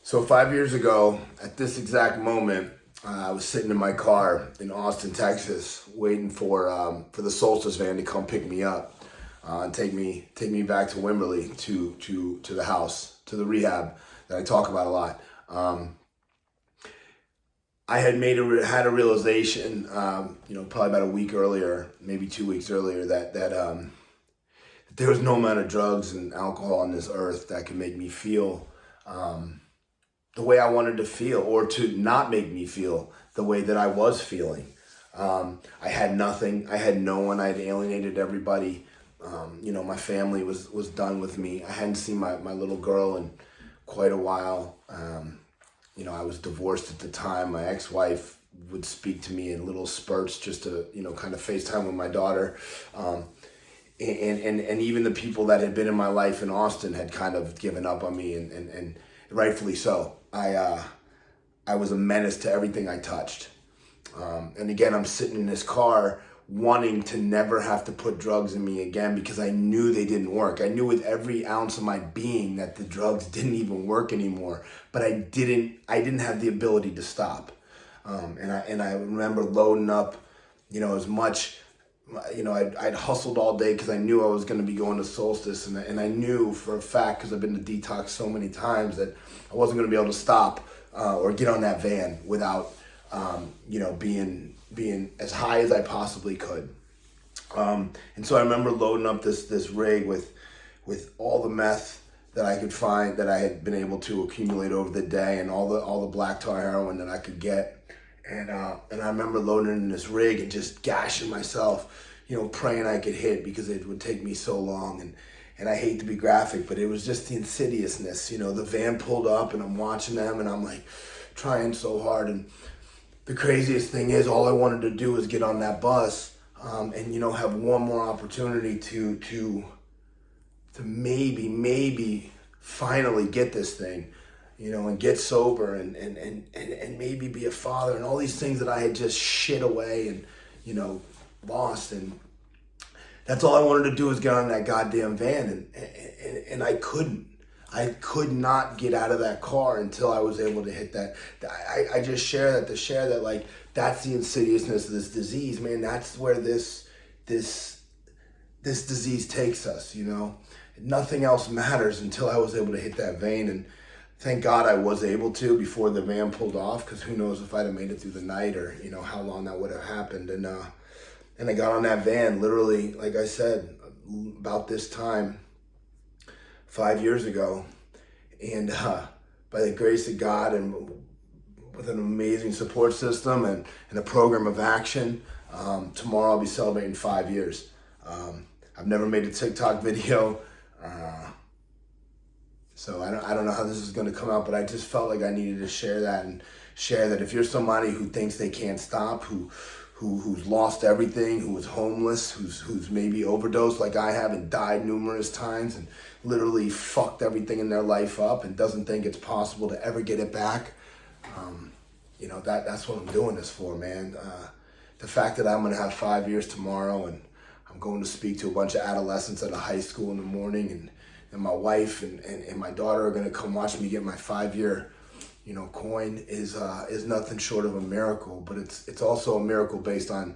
So 5 years ago, at this exact moment, I was sitting in my car in Austin, Texas, waiting for the Solstice van to come pick me up and take me back to Wimberley to the house, to the rehab that I talk about a lot. I had had a realization, probably about a week earlier, maybe 2 weeks earlier, that there was no amount of drugs and alcohol on this earth that could make me feel the way I wanted to feel, or to not make me feel the way that I was feeling. I had nothing. I had no one. I had alienated everybody. My family was done with me. I hadn't seen my little girl in quite a while. I was divorced at the time. My ex-wife would speak to me in little spurts just to, kind of FaceTime with my daughter. And even the people that had been in my life in Austin had kind of given up on me, and rightfully so. I was a menace to everything I touched. And again, I'm sitting in this car wanting to never have to put drugs in me again, because I knew they didn't work. I knew with every ounce of my being that the drugs didn't even work anymore, but I didn't have the ability to stop. And I remember loading up, as much, I'd hustled all day because I knew I was going to be going to Solstice, and I knew for a fact, because I've been to detox so many times, that I wasn't going to be able to stop or get on that van without, being as high as I possibly could. And so I remember loading up this rig with all the meth that I could find, that I had been able to accumulate over the day, and all the black tar heroin that I could get. And I remember loading in this rig and just gashing myself, praying I could hit, because it would take me so long. And I hate to be graphic, but it was just the insidiousness. The van pulled up and I'm watching them, and I'm like trying so hard. And the craziest thing is, all I wanted to do was get on that bus and have one more opportunity to maybe finally get this thing, and get sober and maybe be a father, and all these things that I had just shit away and, lost. And that's all I wanted to do, was get on that goddamn van. And I couldn't. I could not get out of that car until I was able to hit that. I just share that, like, that's the insidiousness of this disease, man. That's where this disease takes us, Nothing else matters until I was able to hit that vein. And thank God I was able to before the van pulled off, because who knows if I'd have made it through the night, or, how long that would have happened. And I got on that van literally, like I said, about this time 5 years ago. And by the grace of God, and with an amazing support system and a program of action, tomorrow I'll be celebrating 5 years. I've never made a TikTok video. So I don't know how this is going to come out, but I just felt like I needed to share that, and share that if you're somebody who thinks they can't stop, who's lost everything, who is homeless, who's maybe overdosed like I have and died numerous times, and literally fucked everything in their life up, and doesn't think it's possible to ever get it back, that's what I'm doing this for, man. The fact that I'm going to have 5 years tomorrow, and I'm going to speak to a bunch of adolescents at a high school in the morning, and my wife and my daughter are going to come watch me get my 5-year coin, is nothing short of a miracle. But it's also a miracle based on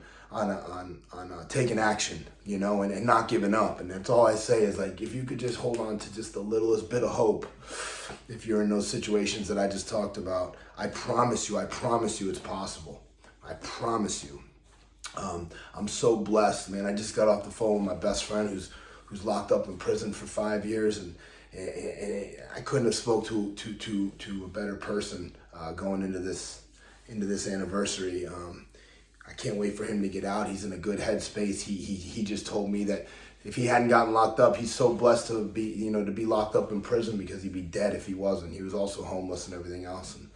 taking action, and not giving up. And that's all I say is, like, if you could just hold on to just the littlest bit of hope, if you're in those situations that I just talked about, I promise you it's possible. I promise you. I'm so blessed, man. I just got off the phone with my best friend who's locked up in prison for 5 years, and I couldn't have spoke to a better person going into this anniversary. I can't wait for him to get out. He's in a good headspace. He just told me that if he hadn't gotten locked up, he's so blessed to be locked up in prison, because he'd be dead if he wasn't. He was also homeless and everything else. And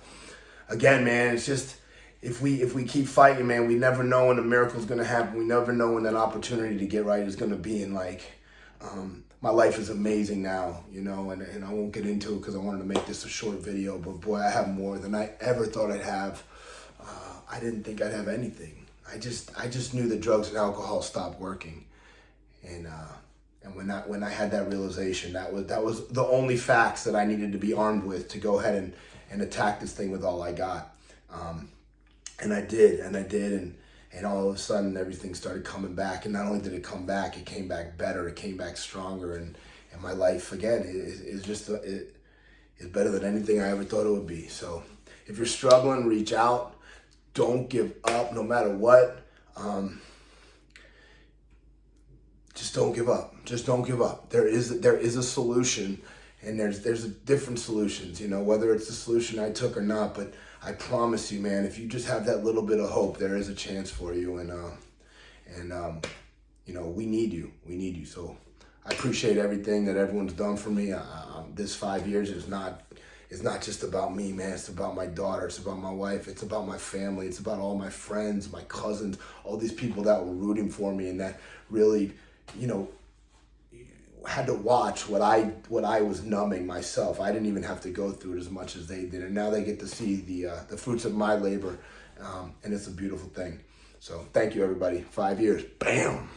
again, man, it's just, if we keep fighting, man, we never know when a miracle's gonna happen. We never know when that opportunity to get right is gonna be. And like, my life is amazing now, and I won't get into it because I wanted to make this a short video, but boy, I have more than I ever thought I'd have. I didn't think I'd have anything. I just knew that drugs and alcohol stopped working. And when I had that realization, that was the only facts that I needed to be armed with to go ahead and attack this thing with all I got. And I did, and all of a sudden everything started coming back. And not only did it come back, it came back better, it came back stronger, and my life again is just is better than anything I ever thought it would be. So if you're struggling, reach out. Don't give up, no matter what. Just don't give up. Just don't give up. There is a solution, and there's different solutions. Whether it's the solution I took or not, but I promise you, man, if you just have that little bit of hope, there is a chance for you. And we need you. We need you. So I appreciate everything that everyone's done for me. This 5 years is not just about me, man. It's about my daughter. It's about my wife. It's about my family. It's about all my friends, my cousins, all these people that were rooting for me and that really, had to watch what I was numbing myself. I didn't even have to go through it as much as they did, and now they get to see the fruits of my labor, and it's a beautiful thing. So thank you, everybody. 5 years, bam.